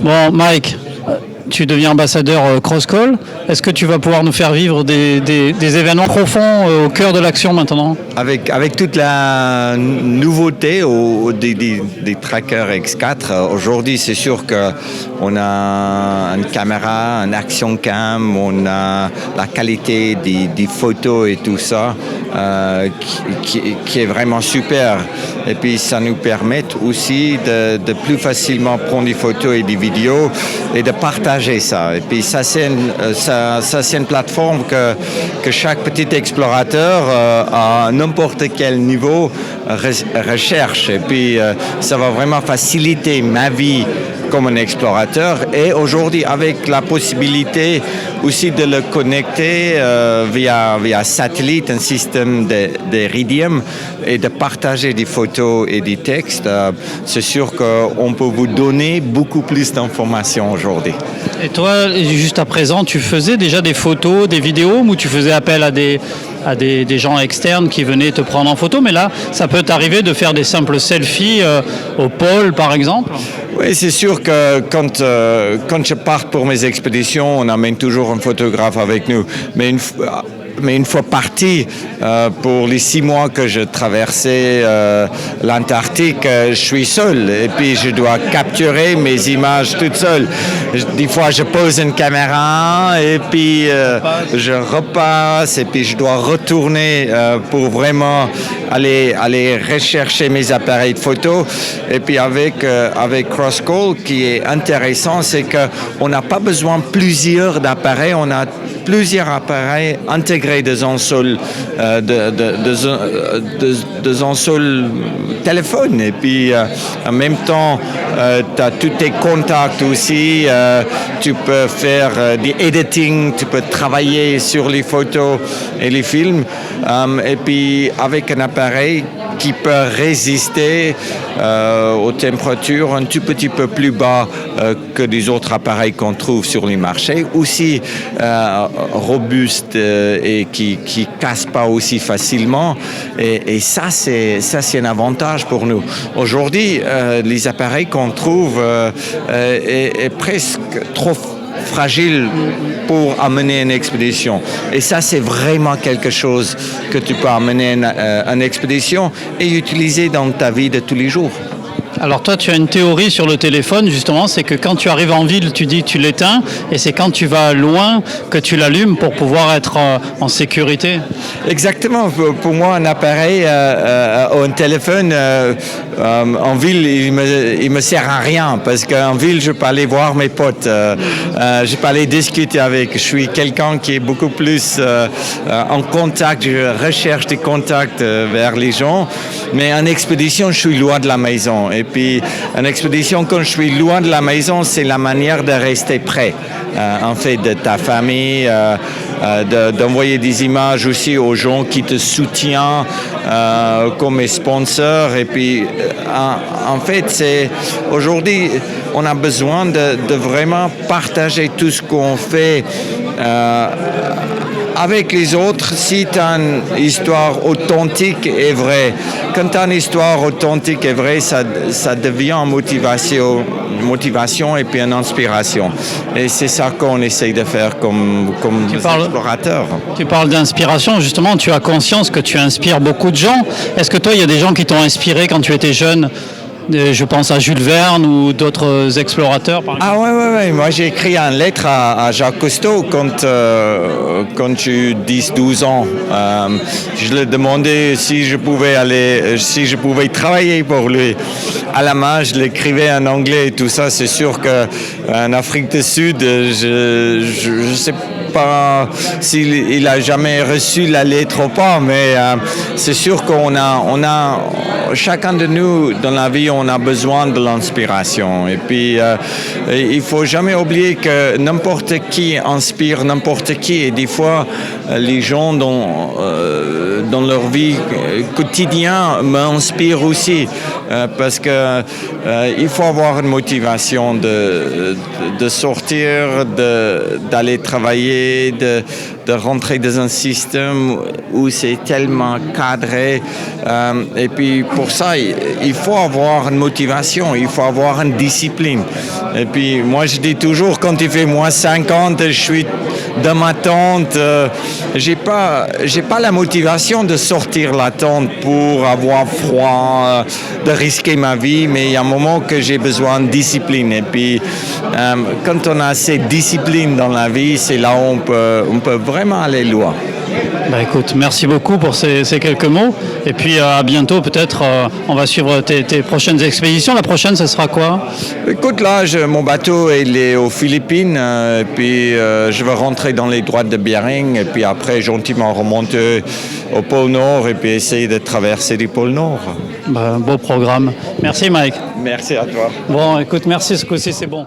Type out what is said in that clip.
Bon, Mike, tu deviens ambassadeur CrossCall. Est-ce que tu vas pouvoir nous faire vivre des événements profonds au cœur de l'action maintenant? Avec toute la nouveauté des trackers X4, aujourd'hui c'est sûr qu'on a une caméra, un action cam, on a la qualité des photos et tout ça qui est vraiment super. Et puis ça nous permet aussi de plus facilement prendre des photos et des vidéos et de partager ça. Et puis ça c'est une plateforme que chaque petit explorateur à n'importe quel niveau recherche. Et puis ça va vraiment faciliter ma vie comme un explorateur et aujourd'hui avec la possibilité aussi de le connecter via satellite, un système d'Iridium et de partager des photos et des textes, c'est sûr qu'on peut vous donner beaucoup plus d'informations aujourd'hui. Et toi, juste à présent, tu faisais déjà des photos, des vidéos ou tu faisais appel à des gens externes qui venaient te prendre en photo, mais là, ça peut t'arriver de faire des simples selfies au pôle, par exemple? Oui, c'est sûr que quand je pars pour mes expéditions, on amène toujours un photographe avec nous. Mais une fois parti, pour les 6 mois que je traversais l'Antarctique, je suis seul et puis je dois capturer mes images toute seule. Des fois, je pose une caméra et puis je repasse et puis je dois retourner pour vraiment aller rechercher mes appareils de photo. Et puis avec CrossCall, qui est intéressant, c'est qu'on n'a pas besoin de plusieurs appareils, on a plusieurs appareils intégrés dans un seul téléphone. Et puis en même temps, tu as tous tes contacts aussi, tu peux faire du editing, tu peux travailler sur les photos et les films. Et puis avec un appareil qui peut résister aux températures un tout petit peu plus bas que les autres appareils qu'on trouve sur les marchés, aussi robuste et qui casse pas aussi facilement. Et ça c'est un avantage pour nous. Aujourd'hui, les appareils qu'on trouve est presque trop fragile pour amener une expédition. Et ça, c'est vraiment quelque chose que tu peux amener une expédition et utiliser dans ta vie de tous les jours. Alors toi, tu as une théorie sur le téléphone, justement, c'est que quand tu arrives en ville, tu dis que tu l'éteins, et c'est quand tu vas loin que tu l'allumes pour pouvoir être en sécurité. Exactement. Pour moi, un appareil ou un téléphone en ville, il me sert à rien parce qu'en ville, je peux aller voir mes potes, je peux aller discuter avec. Je suis quelqu'un qui est beaucoup plus en contact, je recherche des contacts vers les gens, mais en expédition, je suis loin de la maison. Et puis, en expédition, quand je suis loin de la maison, c'est la manière de rester près, en fait, de ta famille, d'envoyer des images aussi aux gens qui te soutiennent comme sponsors. Et puis, en fait, aujourd'hui, on a besoin de vraiment partager tout ce qu'on fait avec les autres si tu as une histoire authentique et vraie. Quand tu as une histoire authentique et vraie, ça devient une motivation et puis une inspiration. Et c'est ça qu'on essaye de faire comme explorateurs. Tu parles d'inspiration, justement, tu as conscience que tu inspires beaucoup de gens. Est-ce que toi, il y a des gens qui t'ont inspiré quand tu étais jeune? Je pense à Jules Verne ou d'autres explorateurs, par exemple. Ah ouais. Moi, j'ai écrit une lettre à Jacques Cousteau quand j'ai 10-12 ans. Je lui demandais si je pouvais travailler pour lui. À la main, je l'écrivais en anglais et tout ça. C'est sûr qu'en Afrique du Sud, je sais pas s'il a jamais reçu la lettre ou pas, mais c'est sûr qu'on a chacun de nous dans la vie, on a besoin de l'inspiration. Et puis, il faut jamais oublier que n'importe qui inspire n'importe qui. Et des fois, les gens dans leur vie quotidienne m'inspirent aussi. parce que il faut avoir une motivation de sortir, d'aller travailler, de rentrer dans un système où c'est tellement cadré. Et puis pour ça, il faut avoir une motivation, il faut avoir une discipline. Et puis moi je dis toujours, quand il fait moins 50, je suis dans ma tente, j'ai pas la motivation de sortir la tente pour avoir froid, de risquer ma vie, mais il y a un moment que j'ai besoin de discipline. Et puis quand on a assez de discipline dans la vie, c'est là où on peut vraiment aller loin. Bah écoute, merci beaucoup pour ces quelques mots. Et puis à bientôt, peut-être on va suivre tes prochaines expéditions. La prochaine, ce sera quoi? Écoute, là, mon bateau il est aux Philippines. Et puis je vais rentrer dans les droites de Bering. Et puis après, gentiment remonter au pôle Nord et puis essayer de traverser le pôle Nord. Beau programme. Merci Mike. Merci à toi. Bon, écoute, merci, ce coup-ci, c'est bon.